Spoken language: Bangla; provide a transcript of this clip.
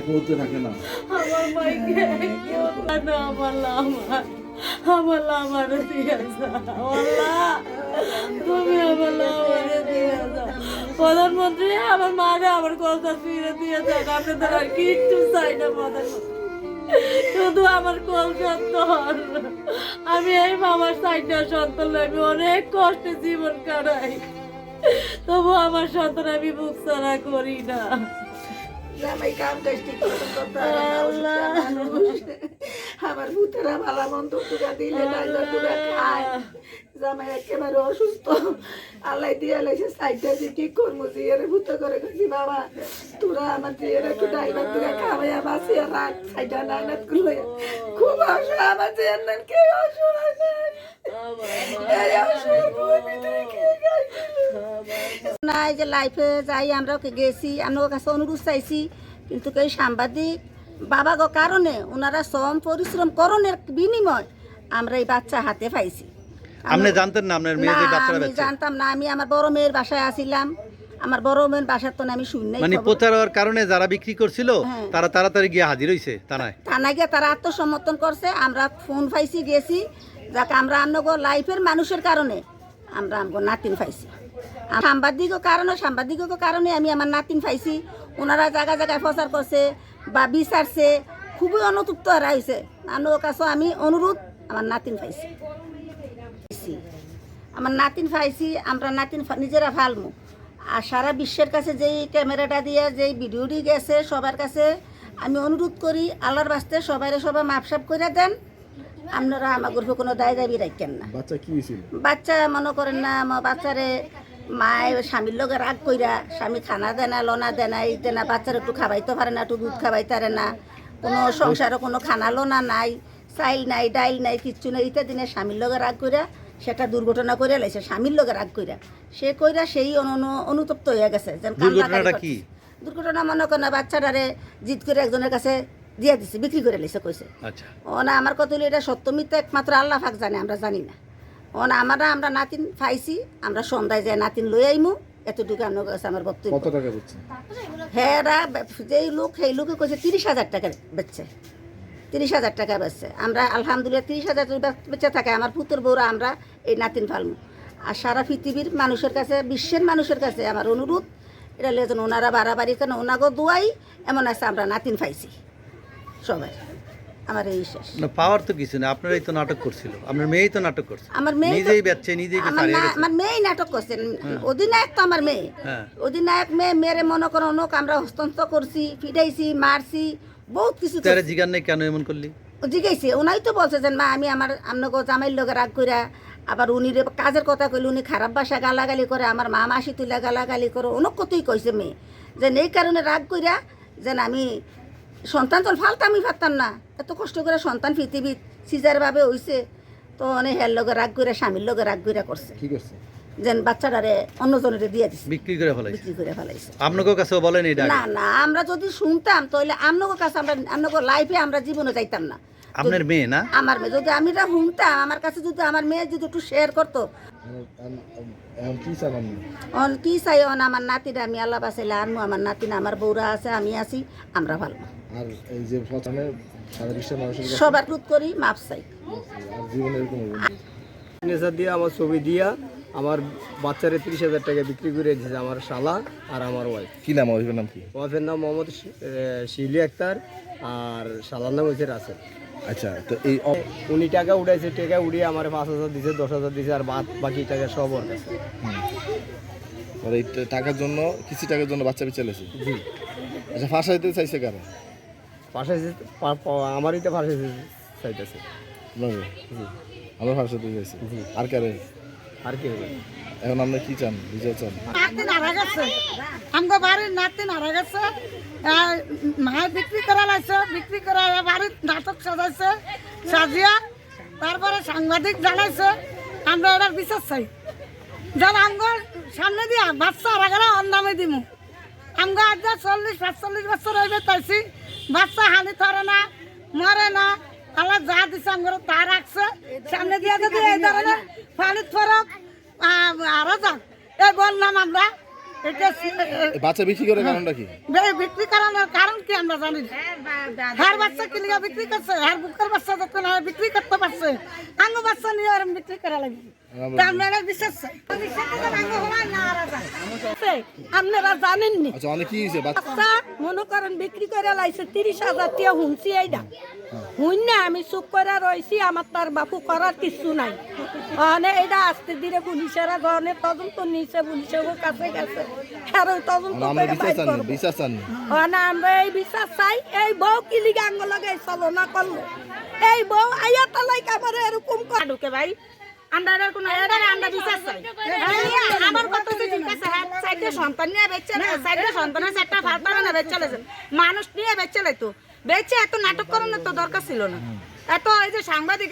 বলতে থাকে না আমার মাইকে কেউ না আমার আমার দিয়ে যাও তুমি আমার দিয়ে যাও প্রধানমন্ত্রী আমার মারে আমার কথা ফিরে দিয়ে যান আপনাদের আর কিচ্ছু চাই না প্রধানমন্ত্রী শুধু আমার কোল সন্তান আমি এই মামার সাইডটা সন্তান আমি অনেক কষ্টে জীবন কাটাই তবু আমার সন্তান আমি বুক ছাড়া করি না জামাই কাম কাজটি করতে আমার ভূতেরা ভালো মন্দ তুলা দিলে ডাইজার তুলা খায় জামাই একেবারে অসুস্থ আল্লাহ দিয়ে লাইছে সাইডটা যে কি করবো জিয়ারে ভূত করে গেছি বাবা তোরা আমার জিয়ারে একটু ডাইভার তুলা খাওয়াইয়া বাঁচিয়ে রাখ সাইডটা নাইনাত করলে খুব অসহায় আমার জিয়ার নাম কে অসহায় নাই যে লাইফে যাই আমরা গেছি আমার কাছে অনুরোধ চাইছি কিন্তু এই সাংবাদিক বাবা গো কারণে ওনারা শ্রম পরিশ্রম করণের বিনিময় আমরা এই বাচ্চা হাতে পাইছি। আপনি জানতেন না আপনার মেয়ে যে বাচ্চাটা আমি বাচ্চা? জানতাম না, আমি আমার বড় মেয়ের বাসায় আসিলাম, আমার বড় মেয়ের বাসার তো আমি শুনি নাই। মানে প্রচার হওয়ার কারণে যারা বিক্রি করছিল তারা তাড়াতাড়ি গিয়ে হাজির হইছে থানায়। থানায় গিয়ে তারা আত্মসমর্থন করছে, আমরা ফোন পাইছি গেছি যাকে আমরা আমগো লাইফের মানুষের কারণে আমরা আমগো নাতিন পাইছি। সাংবাদিকের কারণে আমি আমার নাতিন পাইছি। ওনারা জায়গায় জায়গায় প্রচার করছে বা বিচারছে, খুবই অনুতপ্ত হয়েছে। আমার কাছে আমি অনুরোধ আমার নাতিন পাইছি, আমার নাতিন পাইছি, আমরা নাতিন নিজেরা ফালমু। আর সারা বিশ্বের কাছে যেই ক্যামেরাটা দিয়ে যেই ভিডিওটি গেছে সবার কাছে আমি অনুরোধ করি আল্লাহর বাস্তে সবাই মাপসাপ করে দেন, আপনারা আমার গর্ভে কোনো দায় দাবি রাখেন না। বাচ্চা কি হয়েছিল? বাচ্চা মনে করেন না আমার বাচ্চারে মায়ের স্বামীর লগে রাগ কইরা, স্বামী খানা দেয় না, লনা দেয় না, এইতে না, বাচ্চারা একটু খাবাইতে পারে না, একটু দুধ খাবাইতে পারে না, কোনো সংসারও কোনো খানা লোনা নাই, চাইল নাই, ডাইল নাই, কিচ্ছু নাই। এইটা দিনে স্বামীর লগে রাগ কইরা সেটা দুর্ঘটনা করে লাইছে, স্বামীর লগে রাগ কইরা সে কইরা সেই অনুতপ্ত হয়ে গেছে। দুর্ঘটনা মনে করেন না বাচ্চাটারে জিদ করে একজনের কাছে দিয়ে দিছে, বিক্রি করে লাইছে কইছে। ও না আমার কত এটা সত্য মিথ্যা একমাত্র আল্লাহ পাক জানে, আমরা জানি না। ও না আমরা নাতিন পাইছি, আমরা সন্ধ্যায় যায় নাতিন লই আইমু, এতটুকু আমার কাছে আমার বক্তব্য। কত টাকা দিচ্ছে? হ্যাঁ যেই লোক সেই লোকে কইছে 30,000 টাকা বেচছে, 30,000 টাকা বেচছে। আমরা আলহামদুলিল্লাহ 30,000 বেচে থাকে আমার পুত্র বউরা আমরা এই নাতিন ফালমু। আর সারা পৃথিবীর মানুষের কাছে, বিশ্বের মানুষের কাছে আমার অনুরোধ এটা লেজন ওনারা বাড়াবাড়ি কেন ওনাগো দোয়াই এমন আছে আমরা নাতিন পাইছি সবাই। আমার এই শেষ না পাওয়ার তো কিছু না, আপনারাই তো নাটক করছিল, আপনার মেয়েই তো নাটক করছে, আমার মেয়ে নিজেই বেচছে, নিজেই আমার মেয়েই নাটক করছে। অধিনায়ক তো আমার মেয়ে, অধিনায়ক মেয়েরে মনে করো অনেক আমরা হস্তান্তর করছি, ফিটাইছি, মারছি, বহুত কিছু। তারে জিগার নাই কেন এমন করলি? জিগাইছে, ওনাই তো বলছে যে মা আমি আমার আপনাকে জামাইয়ের লোকে রাগ কইরা, আবার উনি কাজের কথা কইলে উনি খারাপ ভাষা গালাগালি করে, আমার মা মাসি তুলে গালাগালি করে, অনেক কতই কইছে মেয়ে, যে এই কারণে রাগ কইরা যেন আমি সন্তান তো ফালতামই পারতাম না, এত কষ্ট করে সন্তান পৃথিবীর সিজারভাবে হইছে, তো অনেক হের লগে রাগ করে, স্বামীর লগে রাগ করে করছে, যেন বাচ্চাটারে অন্যজনের দিয়ে দিচ্ছে, বিক্রি করে ফেলাইছে। আপনাদের কাছেও বলেন এটা? না না, আমরা যদি শুনতাম তাহলে আপনাদের কাছে আমরা আপনাদের লাইফে আমরা জীবনে যাইতাম না। আপনার মেয়ে না? আমার মেয়ে। যদি আমি এটা শুনতাম, আমার কাছে যদি আমার মেয়ে যদি একটু শেয়ার করতো, কি চাই আমার নাতিরা আমি আল্লাহ বাসাইলে আনবো, আমার নাতিন আমার বউরা আছে, আমি আছি, আমরা ভালো। আর এই যে সারা বিশ্বের মানুষের কাছে সবার রোধ করি, মাপ চাই। নেশা দিয়া আমার ছবি দিয়া আমার বাচ্চারে 30,000 টাকা বিক্রি করে দিয়েছে আমার শালা আর আমার ওয়াইফ। কি নাম? ওয়াইফের নাম কি? ওয়াইফের নাম মোহাম্মদ শিলি আক্তার আর শালার নাম হচ্ছে রাসেল। আচ্ছা, তো এই উনি টাকা উঠাইছে, টাকা উঠিয়ে আমার 5,000 দিছে, 10,000 দিছে, আর বাকি টাকা সব ওর কাছে। এই টাকার জন্য, কিছু টাকার জন্য বাচ্চা বিচালেছে? জি। আচ্ছা, ফাঁসা দিতে চাইছে কারণ? ফাঁসাইছে আমারই তো ফাঁসাইছে চাইতেছে। আমার ফাঁসা দিতে চাইছে? আর কারে? আর কি হবে? এখন আমরা কি চান, বিচার চান? নাতিন হারা গেছে, আমগো বাড়ির নাতিন হারা গেছে, মায়ের বিক্রি করা লাগছে, বিক্রি করা বাড়ির নাটক সাজাইছে, সাজিয়া তারপরে সাংবাদিক জানাইছে, আমরা এটার বিচার চাই। যেন আমগো সামনে দিয়া বাচ্চা হারা গেলে ওর নামে দিমু। আমগো আজ 40-45 বছর হইবে তাইছি, বাচ্চা হানি ধরে না, মরে না, আল্লাহ যা দিছে আমগো তা রাখছে। সামনে দিয়া যদি এই ধরনের ফালিত ফরক আরো যাক এই বললাম আমরা। বাচ্চা বিক্রি করার কারণটা কি? বিক্রি করানোর কারণ কি আমরা জানি না। হার বাচ্চা কি লিগা বিক্রি করছে, হার বুকের বাচ্চা যখন বিক্রি করতে পারছে, আঙ্গ বাচ্চা নিয়ে আর বিক্রি করা লাগবে। তা আপনারা বিশ্বাস চাই, আপনারা জানেননি আচ্ছা অনেক কি হয়েছে বাচ্চা বাচ্চা মনে করেন বিক্রি করে লাইছে 30,000 টাকা হুনছি এইটা হুন না আমি চুপ করে রয়েছি, আমার তার বাপু করার কিছু নাই। মানে এটা আস্তে ধীরে পুলিশেরা ধরনের তদন্ত নিচ্ছে, পুলিশের কাছে গেছে তদন্ত আমরা করে বিচার বাইর চাননি করবে। বিচার চাননি মানে আমরা এই বিচার চাই, এই বউ কি লিগে আঙ্গ লাগে চলো না করলো, এই বউ আইয়া তালাই কামারে এরকম করে ঢুকে ভাই। আমরা কোন আমরা বিচার চাই। আমার কথা তো ঠিক আছে, হ্যাঁ চারটে সন্তান নিয়ে বেঁচে না, চারটে সন্তানের চারটা ফালতারা না বেঁচে চলেছে, মানুষ নিয়ে বেঁচে তো বেঁচে এত নাটক করানোর তো দরকার ছিল না। এত এই যে সাংবাদিক